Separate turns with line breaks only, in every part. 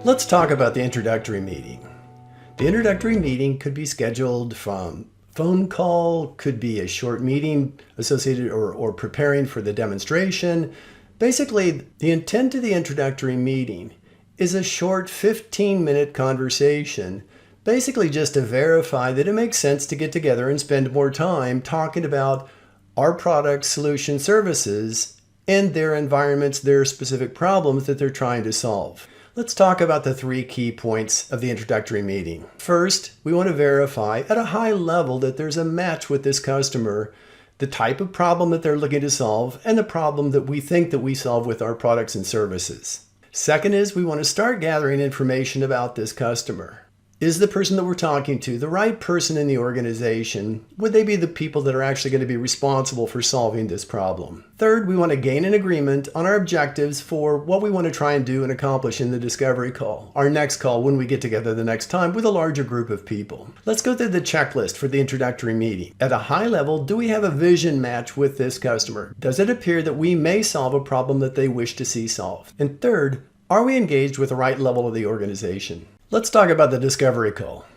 Let's talk about the introductory meeting. The introductory meeting could be scheduled from phone call, could be a short meeting associated or preparing for the demonstration. Basically, the intent of the introductory meeting is a short 15-minute conversation, basically just to verify that it makes sense to get together and spend more time talking about our products, solutions, services, and their environments, their specific problems that they're trying to solve. Let's talk about the 3 key points of the introductory meeting. First, we want to verify at a high level that there's a match with this customer, the type of problem that they're looking to solve, and the problem that we think that we solve with our products and services. Second is we want to start gathering information about this customer. Is the person that we're talking to the right person in the organization? Would they be the people that are actually going to be responsible for solving this problem? Third, we want to gain an agreement on our objectives for what we want to try and do and accomplish in the discovery call, our next call when we get together the next time with a larger group of people. Let's go through the checklist for the introductory meeting. At a high level, do we have a vision match with this customer? Does it appear that we may solve a problem that they wish to see solved? And third, are we engaged with the right level of the organization? Let's talk about the discovery call.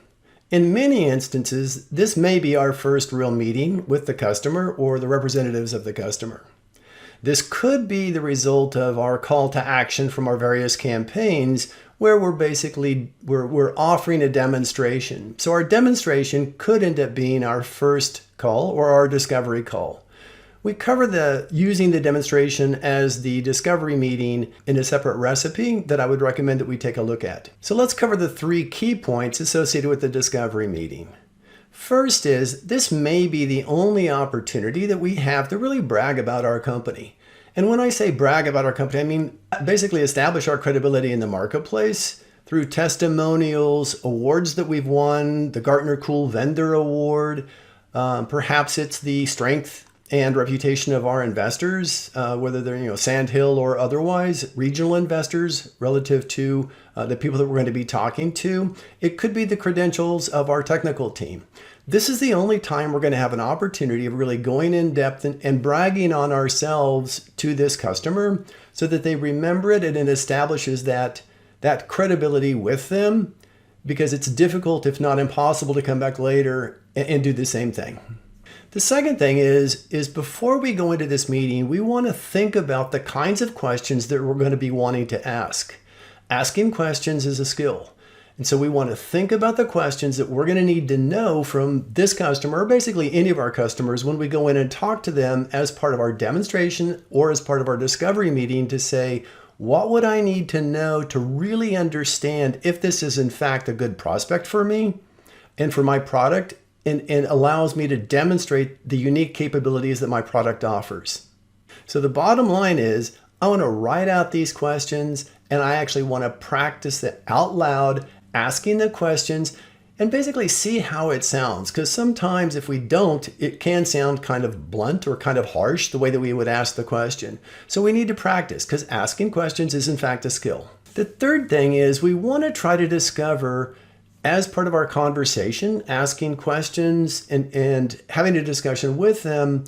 In many instances, this may be our first real meeting with the customer or the representatives of the customer. This could be the result of our call to action from our various campaigns where we're offering a demonstration. So our demonstration could end up being our first call or our discovery call. We cover using the demonstration as the discovery meeting in a separate recipe that I would recommend that we take a look at. So let's cover the 3 key points associated with the discovery meeting. First is, this may be the only opportunity that we have to really brag about our company. And when I say brag about our company, I mean basically establish our credibility in the marketplace through testimonials, awards that we've won, the Gartner Cool Vendor Award. Perhaps it's the strength and reputation of our investors, whether they're Sandhill or otherwise, regional investors relative to the people that we're going to be talking to. It could be the credentials of our technical team. This is the only time we're going to have an opportunity of really going in depth and bragging on ourselves to this customer so that they remember it and it establishes that credibility with them, because it's difficult, if not impossible, to come back later and do the same thing. The second thing is before we go into this meeting, we want to think about the kinds of questions that we're going to be wanting to ask. Asking questions is a skill. And so we want to think about the questions that we're going to need to know from this customer, or basically any of our customers, when we go in and talk to them as part of our demonstration or as part of our discovery meeting to say, what would I need to know to really understand if this is in fact a good prospect for me and for my product? And allows me to demonstrate the unique capabilities that my product offers. So the bottom line is, I want to write out these questions and I actually want to practice it out loud, asking the questions and basically see how it sounds. Because sometimes if we don't, it can sound kind of blunt or kind of harsh the way that we would ask the question. So we need to practice, because asking questions is in fact a skill. The third thing is we want to try to discover, as part of our conversation, asking questions and having a discussion with them,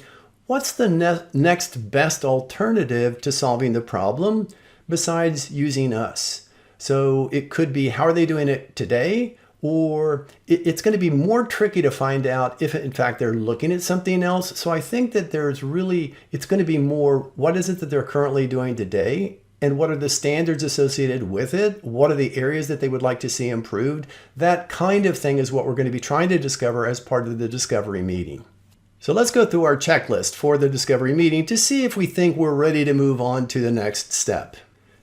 what's the next best alternative to solving the problem besides using us? So it could be, how are they doing it today? Or it's going to be more tricky to find out if in fact they're looking at something else. So I think that it's going to be more, what is it that they're currently doing today? And what are the standards associated with it? What are the areas that they would like to see improved? That kind of thing is what we're going to be trying to discover as part of the discovery meeting. So let's go through our checklist for the discovery meeting to see if we think we're ready to move on to the next step.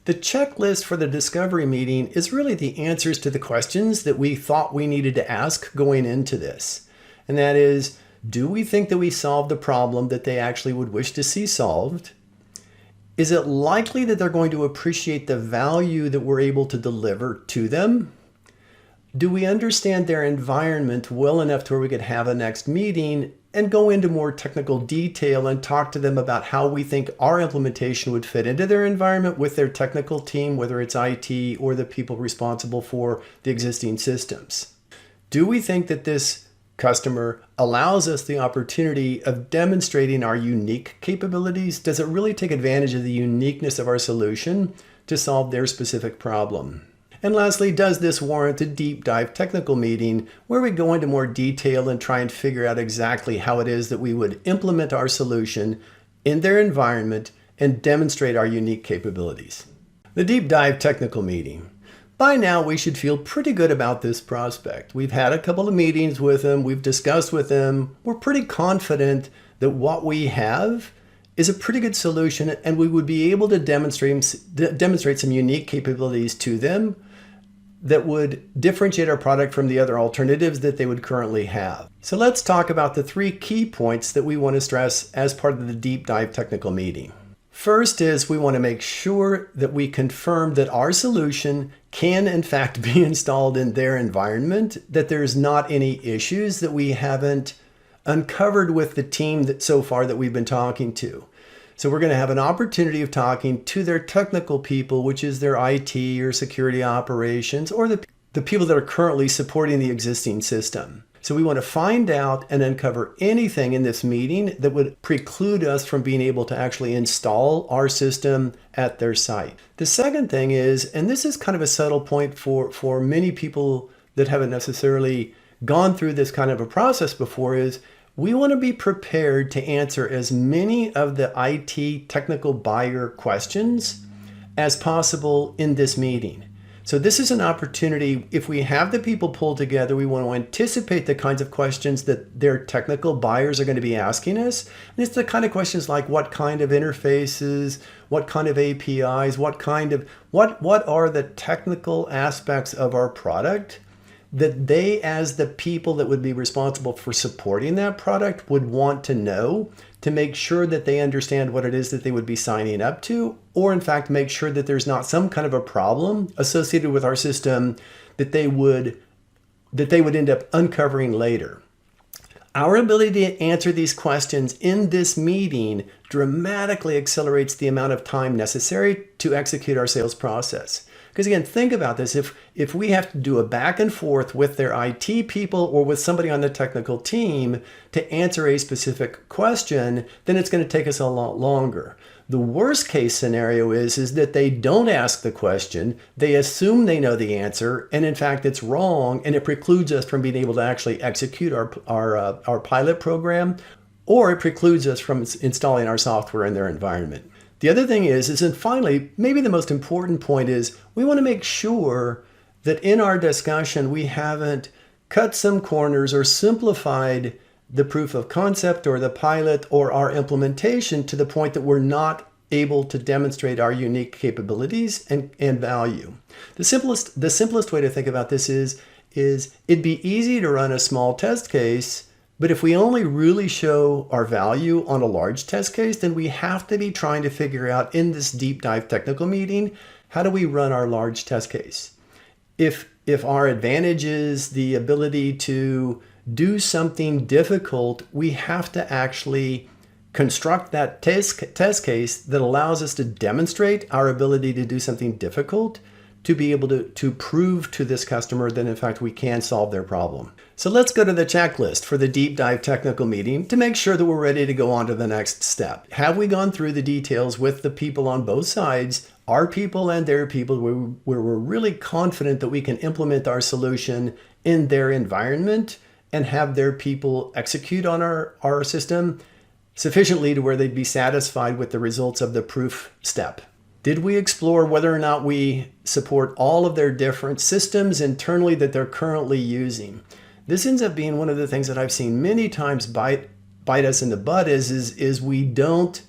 The checklist for the discovery meeting is really the answers to the questions that we thought we needed to ask going into this. And that is, do we think that we solved the problem that they actually would wish to see solved? Is it likely that they're going to appreciate the value that we're able to deliver to them? Do we understand their environment well enough to where we could have a next meeting and go into more technical detail and talk to them about how we think our implementation would fit into their environment with their technical team, whether it's IT or the people responsible for the existing systems? Do we think that this customer allows us the opportunity of demonstrating our unique capabilities? Does it really take advantage of the uniqueness of our solution to solve their specific problem? And lastly, does this warrant a deep dive technical meeting where we go into more detail and try and figure out exactly how it is that we would implement our solution in their environment and demonstrate our unique capabilities? The deep dive technical meeting. By now, we should feel pretty good about this prospect. We've had a couple of meetings with them. We've discussed with them. We're pretty confident that what we have is a pretty good solution, and we would be able to demonstrate some unique capabilities to them that would differentiate our product from the other alternatives that they would currently have. So let's talk about the 3 key points that we want to stress as part of the deep dive technical meeting. First is we want to make sure that we confirm that our solution can in fact be installed in their environment, that there's not any issues that we haven't uncovered with the team that so far that we've been talking to. So we're going to have an opportunity of talking to their technical people, which is their IT or security operations, or the people that are currently supporting the existing system. So we want to find out and uncover anything in this meeting that would preclude us from being able to actually install our system at their site. The second thing is, and this is kind of a subtle point for many people that haven't necessarily gone through this kind of a process before, is we want to be prepared to answer as many of the IT technical buyer questions as possible in this meeting. So this is an opportunity, if we have the people pulled together, we want to anticipate the kinds of questions that their technical buyers are going to be asking us. And it's the kind of questions like what kind of interfaces, what kind of APIs, what are the technical aspects of our product that they, as the people that would be responsible for supporting that product, would want to know to make sure that they understand what it is that they would be signing up to, or in fact make sure that there's not some kind of a problem associated with our system that they would end up uncovering later. Our ability to answer these questions in this meeting dramatically accelerates the amount of time necessary to execute our sales process. Because again, think about this. If we have to do a back and forth with their IT people or with somebody on the technical team to answer a specific question, then it's going to take us a lot longer. The worst case scenario is that they don't ask the question, they assume they know the answer, and in fact it's wrong, and it precludes us from being able to actually execute our pilot program, or it precludes us from installing our software in their environment. The other thing is, and finally, maybe the most important point is, we want to make sure that in our discussion, we haven't cut some corners or simplified the proof of concept or the pilot or our implementation to the point that we're not able to demonstrate our unique capabilities and value. The simplest way to think about this is it'd be easy to run a small test case, but if we only really show our value on a large test case, then we have to be trying to figure out in this deep dive technical meeting, how do we run our large test case? If our advantage is the ability to do something difficult, we have to actually construct that test case that allows us to demonstrate our ability to do something difficult to be able to prove to this customer that in fact we can solve their problem. So let's go to the checklist for the deep dive technical meeting to make sure that we're ready to go on to the next step. Have we gone through the details with the people on both sides, our people and their people, where we're really confident that we can implement our solution in their environment and have their people execute on our system sufficiently to where they'd be satisfied with the results of the proof step? Did we explore whether or not we support all of their different systems internally that they're currently using? This ends up being one of the things that I've seen many times bite us in the butt is we don't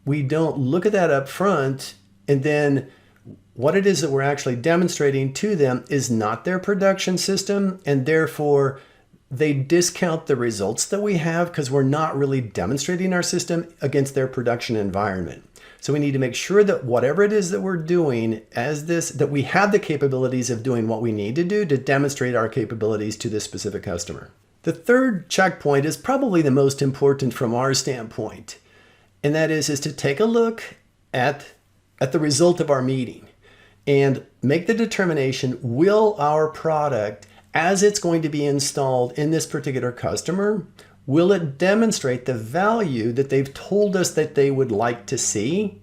look at that up front, and then what it is that we're actually demonstrating to them is not their production system, and therefore they discount the results that we have because we're not really demonstrating our system against their production environment. So we need to make sure that whatever it is that we're doing that we have the capabilities of doing what we need to do to demonstrate our capabilities to this specific customer. The third checkpoint is probably the most important from our standpoint, and that is to take a look at the result of our meeting and make the determination, will our product, as it's going to be installed in this particular customer, will it demonstrate the value that they've told us that they would like to see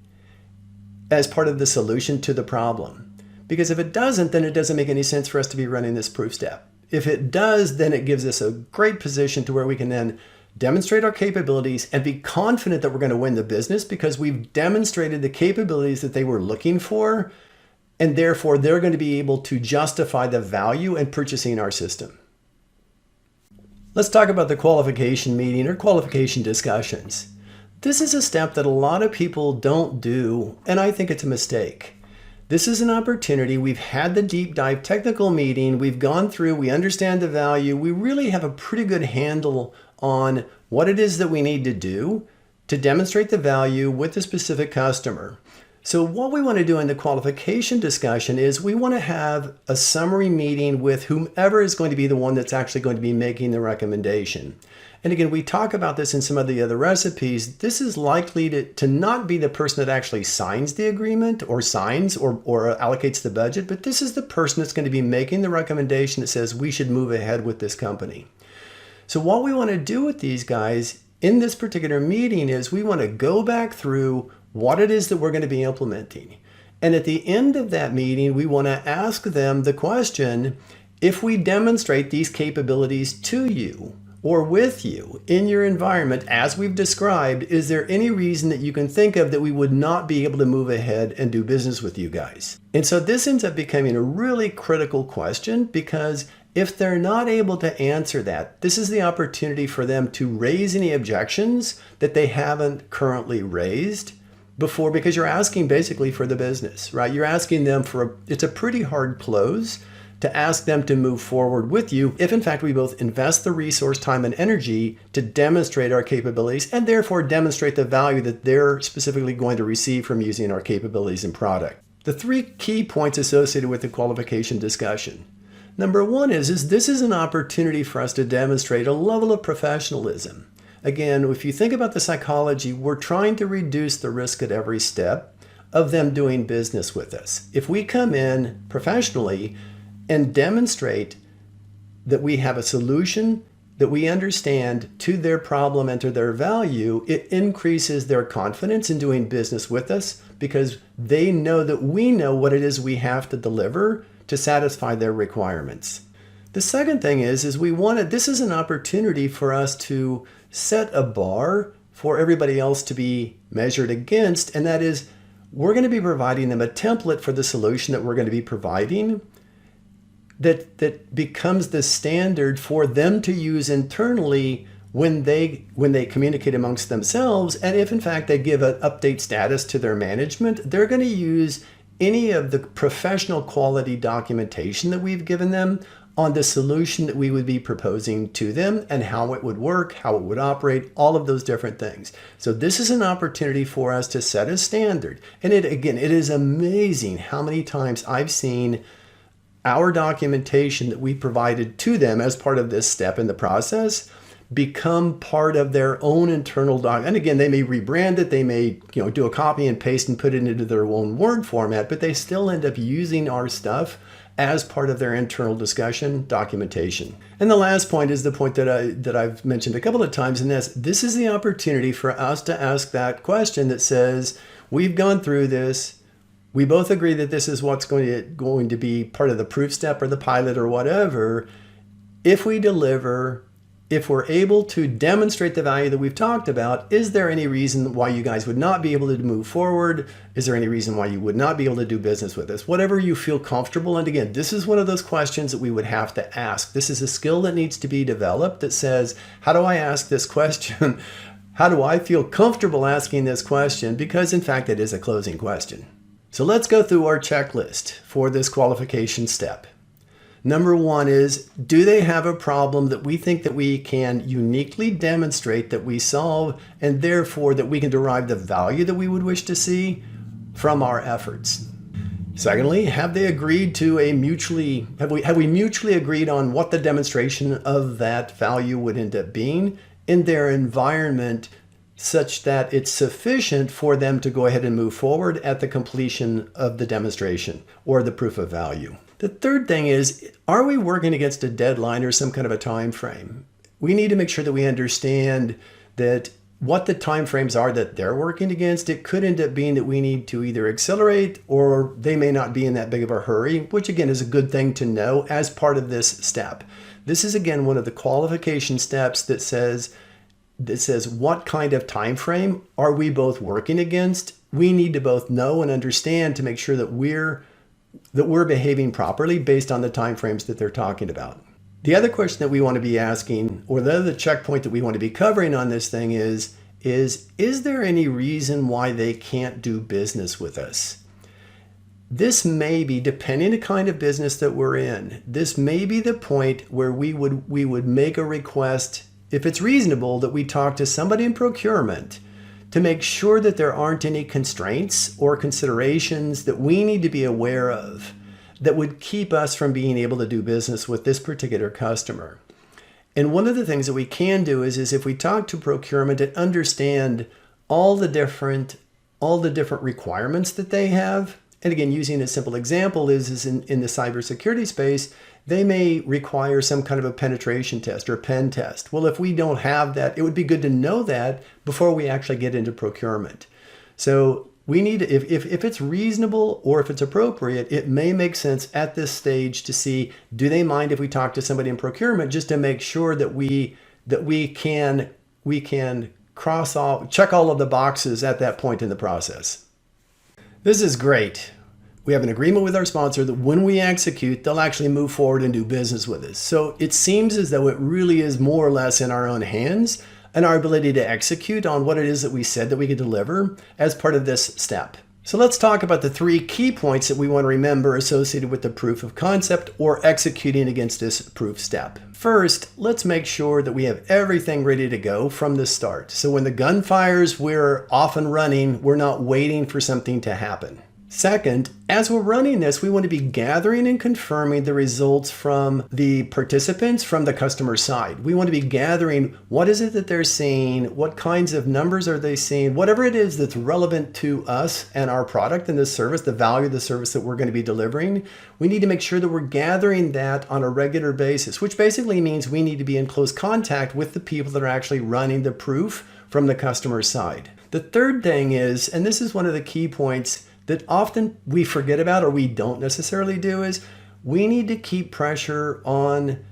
as part of the solution to the problem? Because if it doesn't, then it doesn't make any sense for us to be running this proof step. If it does, then it gives us a great position to where we can then demonstrate our capabilities and be confident that we're going to win the business because we've demonstrated the capabilities that they were looking for, and therefore they're going to be able to justify the value in purchasing our system. Let's talk about the qualification meeting or qualification discussions. This is a step that a lot of people don't do, and I think it's a mistake. This is an opportunity. We've had the deep dive technical meeting. We've gone through, we understand the value. We really have a pretty good handle on what it is that we need to do to demonstrate the value with the specific customer. So what we want to do in the qualification discussion is we want to have a summary meeting with whomever is going to be the one that's actually going to be making the recommendation. And again, we talk about this in some of the other recipes. This is likely to not be the person that actually signs the agreement or signs or allocates the budget, but this is the person that's going to be making the recommendation that says we should move ahead with this company. So what we want to do with these guys in this particular meeting is we want to go back through what it is that we're going to be implementing. And at the end of that meeting, we want to ask them the question, if we demonstrate these capabilities to you or with you in your environment, as we've described, is there any reason that you can think of that we would not be able to move ahead and do business with you guys? And so this ends up becoming a really critical question because if they're not able to answer that, this is the opportunity for them to raise any objections that they haven't currently raised before, because you're asking basically for the business, right? You're asking them it's a pretty hard close to ask them to move forward with you if in fact we both invest the resource, time, and energy to demonstrate our capabilities and therefore demonstrate the value that they're specifically going to receive from using our capabilities and product. The three key points associated with the qualification discussion. Number one is this is an opportunity for us to demonstrate a level of professionalism. Again, if you think about the psychology, we're trying to reduce the risk at every step of them doing business with us. If we come in professionally and demonstrate that we have a solution that we understand to their problem and to their value, it increases their confidence in doing business with us because they know that we know what it is we have to deliver to satisfy their requirements. The second thing is this is an opportunity for us to set a bar for everybody else to be measured against, and that is we're going to be providing them a template for the solution that we're going to be providing that becomes the standard for them to use internally when they communicate amongst themselves. And if in fact they give an update status to their management, they're going to use any of the professional quality documentation that we've given them on the solution that we would be proposing to them and how it would work, how it would operate, all of those different things. So this is an opportunity for us to set a standard. And it is amazing how many times I've seen our documentation that we provided to them as part of this step in the process become part of their own internal doc. And again, they may rebrand it, they may do a copy and paste and put it into their own Word format, but they still end up using our stuff as part of their internal discussion documentation. And the last point is the point that I've mentioned a couple of times, and this is the opportunity for us to ask that question that says, we've gone through this, we both agree that this is what's going to be part of the proof step or the pilot or whatever. If we deliver, if we're able to demonstrate the value that we've talked about, is there any reason why you guys would not be able to move forward? Is there any reason why you would not be able to do business with us? Whatever you feel comfortable. And again, this is one of those questions that we would have to ask. This is a skill that needs to be developed that says, how do I ask this question? How do I feel comfortable asking this question? Because in fact, it is a closing question. So let's go through our checklist for this qualification step. Number one is, do they have a problem that we think that we can uniquely demonstrate that we solve, and therefore that we can derive the value that we would wish to see from our efforts? Secondly, have we mutually agreed on what the demonstration of that value would end up being in their environment, such that it's sufficient for them to go ahead and move forward at the completion of the demonstration or the proof of value? The third thing is, are we working against a deadline or some kind of a time frame? We need to make sure that we understand that what the timeframes are that they're working against, it could end up being that we need to either accelerate or they may not be in that big of a hurry, which again is a good thing to know as part of this step. This is again one of the qualification steps that says what kind of time frame are we both working against. We need to both know and understand to make sure that we're behaving properly based on the time frames that they're talking about. The other question that we want to be asking, or the other checkpoint that we want to be covering on this thing is there any reason why they can't do business with us? This may be, depending on the kind of business that we're in, this may be the point where we would make a request, if it's reasonable, that we talk to somebody in procurement to make sure that there aren't any constraints or considerations that we need to be aware of that would keep us from being able to do business with this particular customer. And one of the things that we can do is if we talk to procurement and understand all the different requirements that they have. And again, using a simple example is in the cybersecurity space, they may require some kind of a penetration test or a pen test. Well, if we don't have that, it would be good to know that before we actually get into procurement. So we need to, if it's reasonable or if it's appropriate, it may make sense at this stage to see, do they mind if we talk to somebody in procurement just to make sure that we can check all of the boxes at that point in the process. This is great. We have an agreement with our sponsor that when we execute, they'll actually move forward and do business with us. So it seems as though it really is more or less in our own hands and our ability to execute on what it is that we said that we could deliver as part of this step. So let's talk about the 3 key points that we want to remember associated with the proof of concept or executing against this proof step. First, let's make sure that we have everything ready to go from the start. So when the gun fires, we're off and running. We're not waiting for something to happen. Second, as we're running this, we want to be gathering and confirming the results from the participants from the customer side. We want to be gathering what is it that they're seeing, what kinds of numbers are they seeing, whatever it is that's relevant to us and our product and the service, the value of the service that we're going to be delivering. We need to make sure that we're gathering that on a regular basis, which basically means we need to be in close contact with the people that are actually running the proof from the customer side. The third thing is, and this is one of the key points that often we forget about or we don't necessarily do, is we need to keep pressure on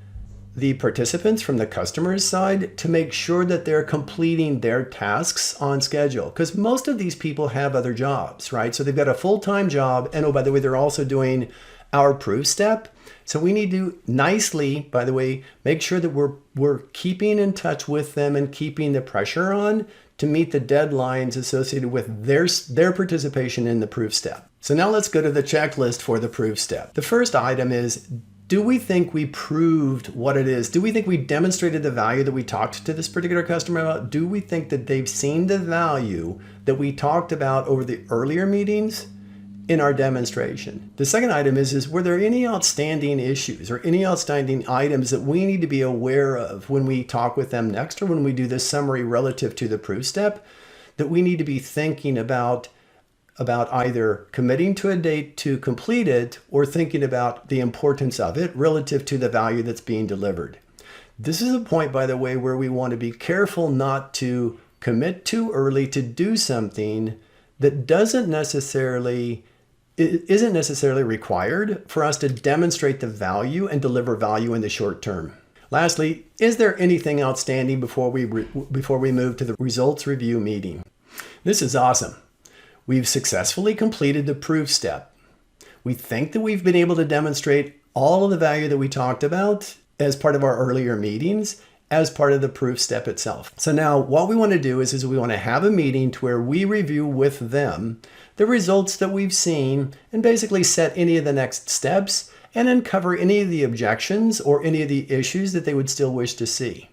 the participants from the customer's side to make sure that they're completing their tasks on schedule. Because most of these people have other jobs, right? So they've got a full-time job. And oh, by the way, they're also doing our proof step. So we need to nicely, by the way, make sure that we're keeping in touch with them and keeping the pressure on to meet the deadlines associated with their participation in the proof step. So now let's go to the checklist for the proof step. The first item is, do we think we proved what it is? Do we think we demonstrated the value that we talked to this particular customer about? Do we think that they've seen the value that we talked about over the earlier meetings in our demonstration? The second item is were there any outstanding issues or any outstanding items that we need to be aware of when we talk with them next or when we do this summary relative to the proof step that we need to be thinking about either committing to a date to complete it or thinking about the importance of it relative to the value that's being delivered? This is a point, by the way, where we want to be careful not to commit too early to do something that isn't necessarily required for us to demonstrate the value and deliver value in the short term. Lastly, is there anything outstanding before we move to the results review meeting? This is awesome. We've successfully completed the proof step. We think that we've been able to demonstrate all of the value that we talked about as part of our earlier meetings, as part of the proof step itself. So now what we want to do is we want to have a meeting to where we review with them the results that we've seen and basically set any of the next steps and uncover any of the objections or any of the issues that they would still wish to see.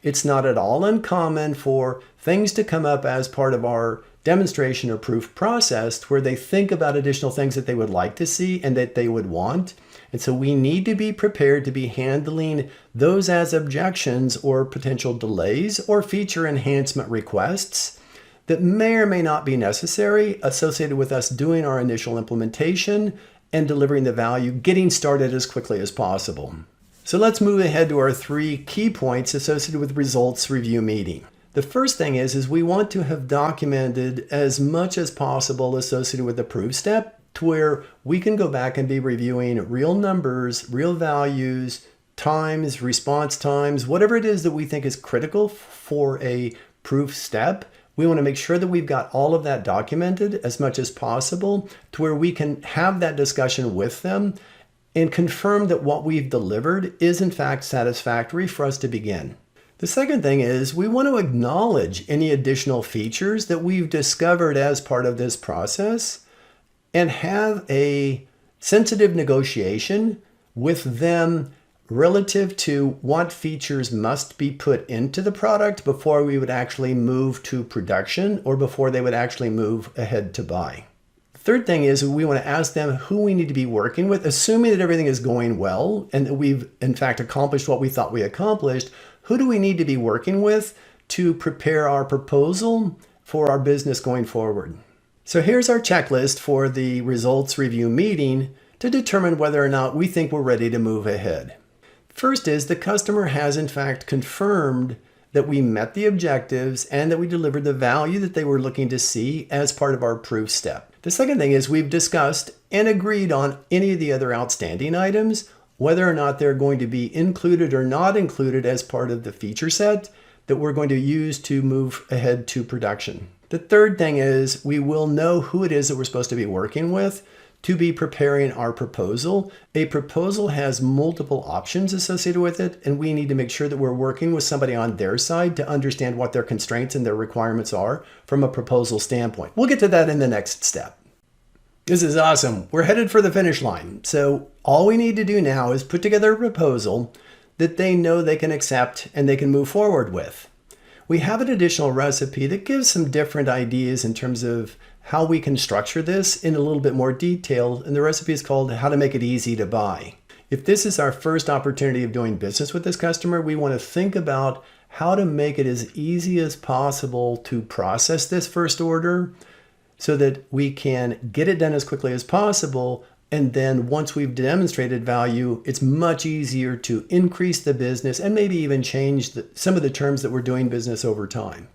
It's not at all uncommon for things to come up as part of our demonstration or proof process where they think about additional things that they would like to see and that they would want. And so we need to be prepared to be handling those as objections or potential delays or feature enhancement requests that may or may not be necessary associated with us doing our initial implementation and delivering the value, getting started as quickly as possible. So let's move ahead to our 3 key points associated with results review meeting. The first thing is we want to have documented as much as possible associated with the proof step to where we can go back and be reviewing real numbers, real values, times, response times, whatever it is that we think is critical for a proof step. We want to make sure that we've got all of that documented as much as possible to where we can have that discussion with them and confirm that what we've delivered is in fact satisfactory for us to begin. The second thing is we want to acknowledge any additional features that we've discovered as part of this process and have a sensitive negotiation with them relative to what features must be put into the product before we would actually move to production or before they would actually move ahead to buy. The third thing is we want to ask them who we need to be working with, assuming that everything is going well and that we've in fact accomplished what we thought we accomplished. Who do we need to be working with to prepare our proposal for our business going forward? So here's our checklist for the results review meeting to determine whether or not we think we're ready to move ahead. First is the customer has in fact confirmed that we met the objectives and that we delivered the value that they were looking to see as part of our proof step. The second thing is we've discussed and agreed on any of the other outstanding items, whether or not they're going to be included or not included as part of the feature set that we're going to use to move ahead to production. The third thing is we will know who it is that we're supposed to be working with to be preparing our proposal. A proposal has multiple options associated with it, and we need to make sure that we're working with somebody on their side to understand what their constraints and their requirements are from a proposal standpoint. We'll get to that in the next step. This is awesome. We're headed for the finish line. So all we need to do now is put together a proposal that they know they can accept and they can move forward with. We have an additional recipe that gives some different ideas in terms of how we can structure this in a little bit more detail. And the recipe is called How to Make It Easy to Buy. If this is our first opportunity of doing business with this customer, we want to think about how to make it as easy as possible to process this first order so that we can get it done as quickly as possible. And then once we've demonstrated value, it's much easier to increase the business and maybe even change some of the terms that we're doing business over time.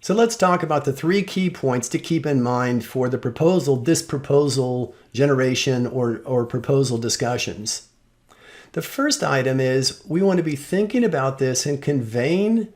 So let's talk about the 3 key points to keep in mind for the proposal, this proposal generation or proposal discussions. The first item is we want to be thinking about this and conveying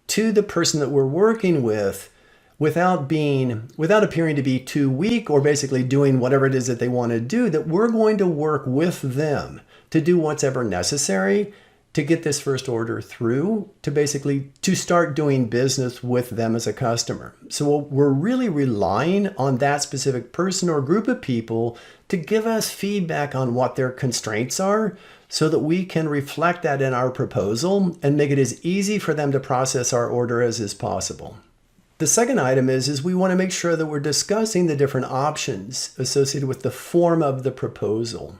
to the person that we're working with without appearing to be too weak or basically doing whatever it is that they want to do, that we're going to work with them to do what's ever necessary to get this first order through, to start doing business with them as a customer. So we're really relying on that specific person or group of people to give us feedback on what their constraints are so that we can reflect that in our proposal and make it as easy for them to process our order as is possible. The second item is we want to make sure that we're discussing the different options associated with the form of the proposal.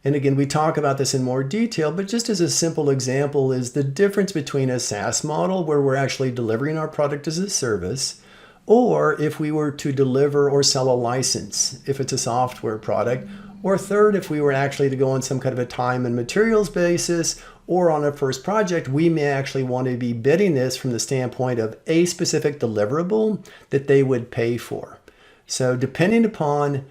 And again, we talk about this in more detail, but just as a simple example is the difference between a SaaS model where we're actually delivering our product as a service, or if we were to deliver or sell a license, if it's a software product, or third, if we were actually to go on some kind of a time and materials basis, or on a first project, we may actually want to be bidding this from the standpoint of a specific deliverable that they would pay for. So depending upon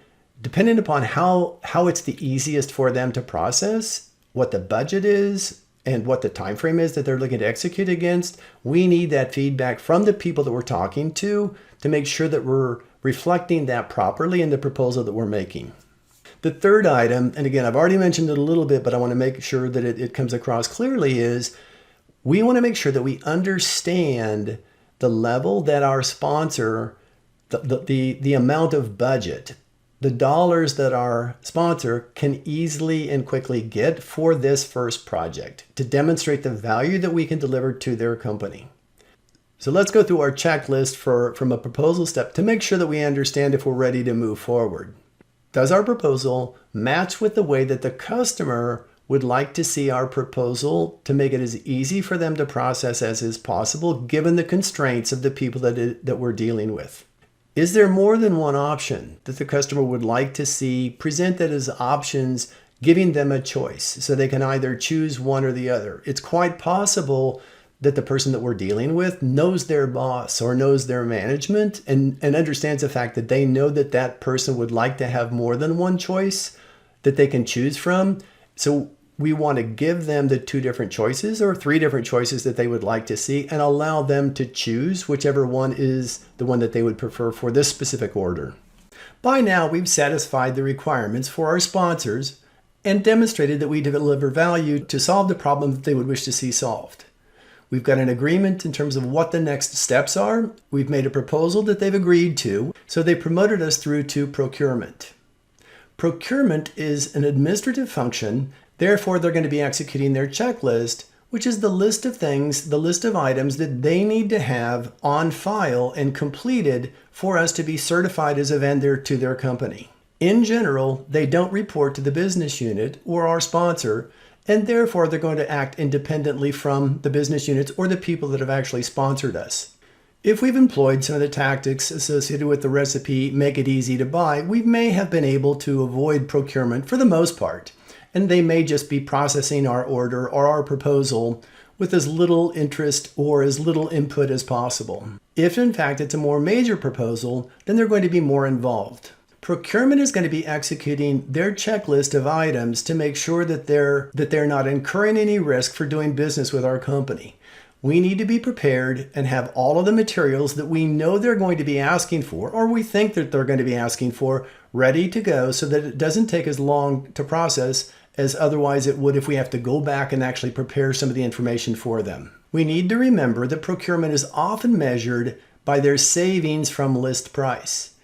how it's the easiest for them to process, what the budget is, and what the time frame is that they're looking to execute against, we need that feedback from the people that we're talking to make sure that we're reflecting that properly in the proposal that we're making. The third item, and again, I've already mentioned it a little bit, but I want to make sure that it comes across clearly, is we want to make sure that we understand the level that our sponsor, the amount of budget, the dollars that our sponsor can easily and quickly get for this first project to demonstrate the value that we can deliver to their company. So let's go through our checklist from a proposal step to make sure that we understand if we're ready to move forward. Does our proposal match with the way that the customer would like to see our proposal to make it as easy for them to process as is possible, given the constraints of the people that we're dealing with? Is there more than one option that the customer would like to see presented as options, giving them a choice so they can either choose one or the other? It's quite possible that the person that we're dealing with knows their boss or knows their management and understands the fact that they know that that person would like to have more than one choice that they can choose from. So we want to give them the 2 different choices or 3 different choices that they would like to see and allow them to choose whichever one is the one that they would prefer for this specific order. By now, we've satisfied the requirements for our sponsors and demonstrated that we deliver value to solve the problem that they would wish to see solved. We've got an agreement in terms of what the next steps are. We've made a proposal that they've agreed to, so they promoted us through to procurement. Procurement is an administrative function. Therefore, they're going to be executing their checklist, which is the list of things, the list of items that they need to have on file and completed for us to be certified as a vendor to their company. In general, they don't report to the business unit or our sponsor, and therefore they're going to act independently from the business units or the people that have actually sponsored us. If we've employed some of the tactics associated with the recipe, make it easy to buy, we may have been able to avoid procurement for the most part. And they may just be processing our order or our proposal with as little interest or as little input as possible. If in fact it's a more major proposal, then they're going to be more involved. Procurement is going to be executing their checklist of items to make sure that they're not incurring any risk for doing business with our company. We need to be prepared and have all of the materials that we know they're going to be asking for, or we think that they're going to be asking for, ready to go so that it doesn't take as long to process as otherwise it would if we have to go back and actually prepare some of the information for them. We need to remember that procurement is often measured by their savings from list price.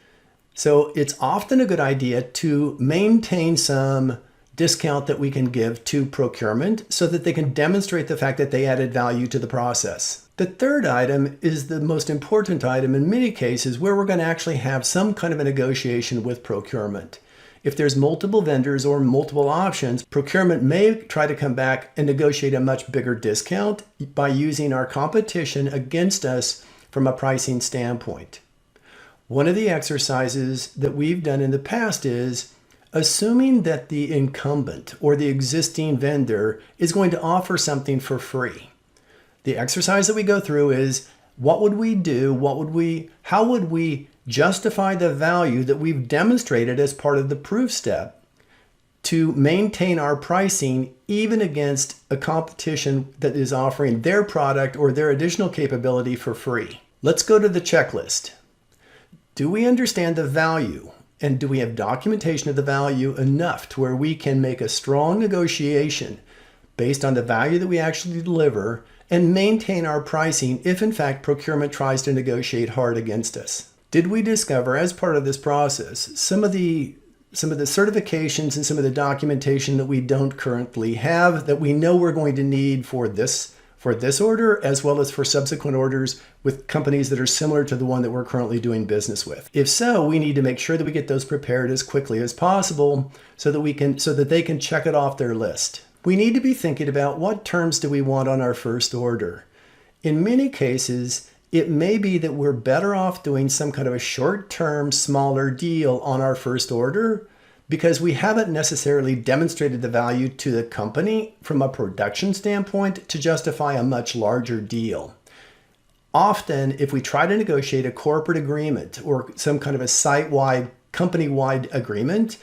So it's often a good idea to maintain some discount that we can give to procurement so that they can demonstrate the fact that they added value to the process. The third item is the most important item in many cases where we're going to actually have some kind of a negotiation with procurement. If there's multiple vendors or multiple options, procurement may try to come back and negotiate a much bigger discount by using our competition against us from a pricing standpoint. One of the exercises that we've done in the past is assuming that the incumbent or the existing vendor is going to offer something for free. The exercise that we go through is what would we do? How would we justify the value that we've demonstrated as part of the proof step to maintain our pricing even against a competition that is offering their product or their additional capability for free? Let's go to the checklist. Do we understand the value? And do we have documentation of the value enough to where we can make a strong negotiation based on the value that we actually deliver and maintain our pricing if in fact procurement tries to negotiate hard against us? Did we discover as part of this process some of the certifications and some of the documentation that we don't currently have that we know we're going to need for this order as well as for subsequent orders with companies that are similar to the one that we're currently doing business with? If so, we need to make sure that we get those prepared as quickly as possible so that they can check it off their list. We need to be thinking about what terms do we want on our first order. In many cases, it may be that we're better off doing some kind of a short-term, smaller deal on our first order because we haven't necessarily demonstrated the value to the company from a production standpoint to justify a much larger deal. Often, if we try to negotiate a corporate agreement or some kind of a site-wide, company-wide agreement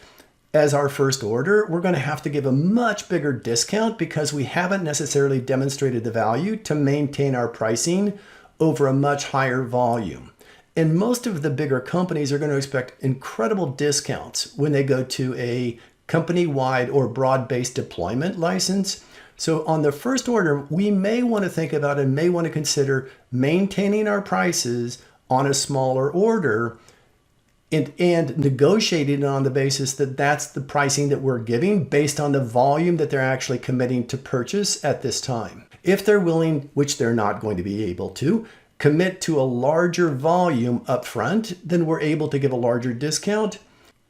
as our first order, we're going to have to give a much bigger discount because we haven't necessarily demonstrated the value to maintain our pricing over a much higher volume. And most of the bigger companies are going to expect incredible discounts when they go to a company-wide or broad-based deployment license. So on the first order, we may want to think about and may want to consider maintaining our prices on a smaller order and negotiating on the basis that that's the pricing that we're giving based on the volume that they're actually committing to purchase at this time. If they're willing, which they're not going to be able to, commit to a larger volume up front, then we're able to give a larger discount.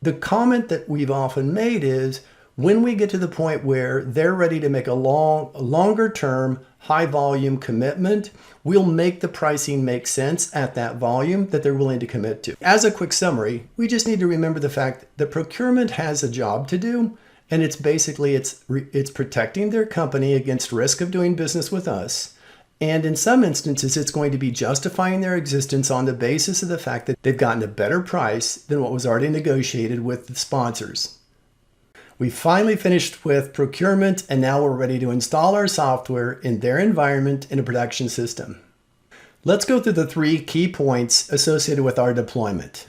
The comment that we've often made is when we get to the point where they're ready to make a longer term, high volume commitment, we'll make the pricing make sense at that volume that they're willing to commit to. As a quick summary, we just need to remember the fact that procurement has a job to do, and it's basically it's protecting their company against risk of doing business with us And in some instances, it's going to be justifying their existence on the basis of the fact that they've gotten a better price than what was already negotiated with the sponsors. We finally finished with procurement, and now we're ready to install our software in their environment in a production system. Let's go through the 3 key points associated with our deployment.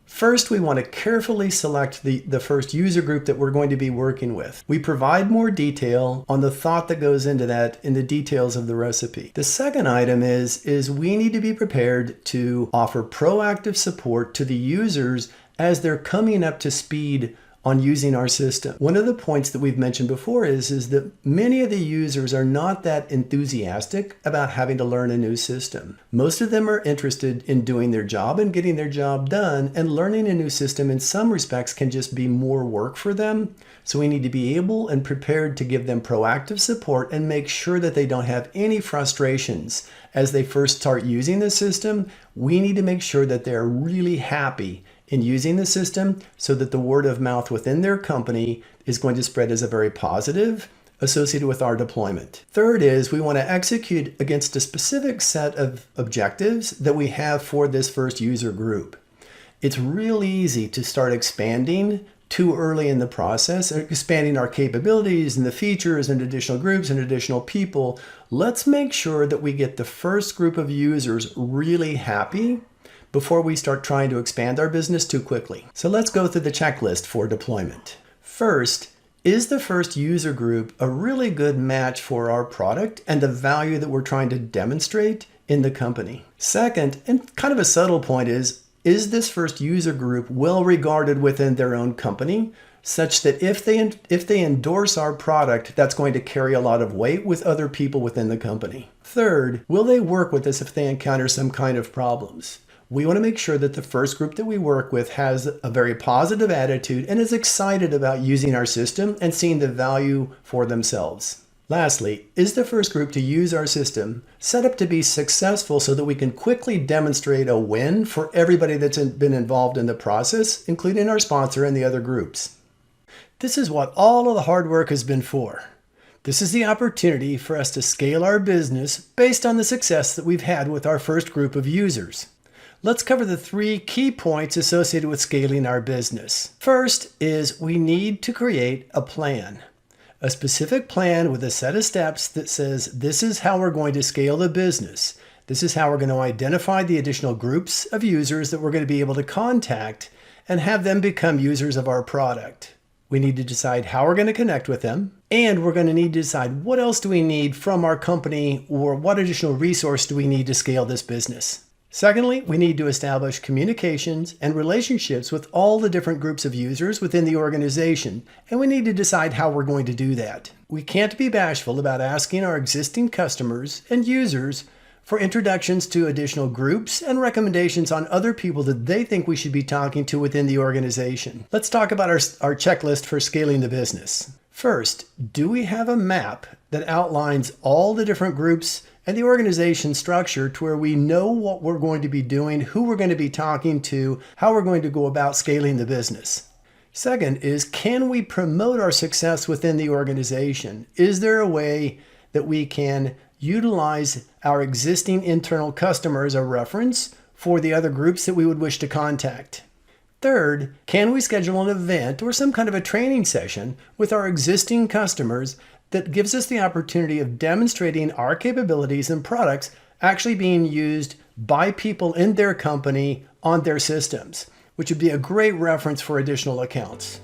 First, we want to carefully select the first user group that we're going to be working with. We provide more detail on the thought that goes into that in the details of the recipe. The second item is we need to be prepared to offer proactive support to the users as they're coming up to speed on using our system. One of the points that we've mentioned before is that many of the users are not that enthusiastic about having to learn a new system. Most of them are interested in doing their job and getting their job done, and learning a new system in some respects can just be more work for them. So we need to be able and prepared to give them proactive support and make sure that they don't have any frustrations as they first start using the system. We need to make sure that they're really happy in using the system so that the word of mouth within their company is going to spread as a very positive associated with our deployment. Third is we want to execute against a specific set of objectives that we have for this first user group. It's real easy to start expanding too early in the process, expanding our capabilities and the features and additional groups and additional people. Let's make sure that we get the first group of users really happy before we start trying to expand our business too quickly. So let's go through the checklist for deployment. First, is the first user group a really good match for our product and the value that we're trying to demonstrate in the company? Second, and kind of a subtle point is this first user group well regarded within their own company, such that if they endorse our product, that's going to carry a lot of weight with other people within the company? Third, will they work with us if they encounter some kind of problems? We want to make sure that the first group that we work with has a very positive attitude and is excited about using our system and seeing the value for themselves. Lastly, is the first group to use our system set up to be successful so that we can quickly demonstrate a win for everybody that's been involved in the process, including our sponsor and the other groups? This is what all of the hard work has been for. This is the opportunity for us to scale our business based on the success that we've had with our first group of users. Let's cover the 3 key points associated with scaling our business. First is we need to create a plan. A specific plan with a set of steps that says this is how we're going to scale the business. This is how we're going to identify the additional groups of users that we're going to be able to contact and have them become users of our product. We need to decide how we're going to connect with them, and we're going to need to decide what else do we need from our company or what additional resource do we need to scale this business. Secondly, we need to establish communications and relationships with all the different groups of users within the organization, and we need to decide how we're going to do that. We can't be bashful about asking our existing customers and users for introductions to additional groups and recommendations on other people that they think we should be talking to within the organization. Let's talk about our checklist for scaling the business. First, do we have a map that outlines all the different groups and the organization structure to where we know what we're going to be doing, who we're going to be talking to, how we're going to go about scaling the business? Second is, can we promote our success within the organization? Is there a way that we can utilize our existing internal customers as a reference for the other groups that we would wish to contact? Third, can we schedule an event or some kind of a training session with our existing customers that gives us the opportunity of demonstrating our capabilities and products actually being used by people in their company on their systems, which would be a great reference for additional accounts?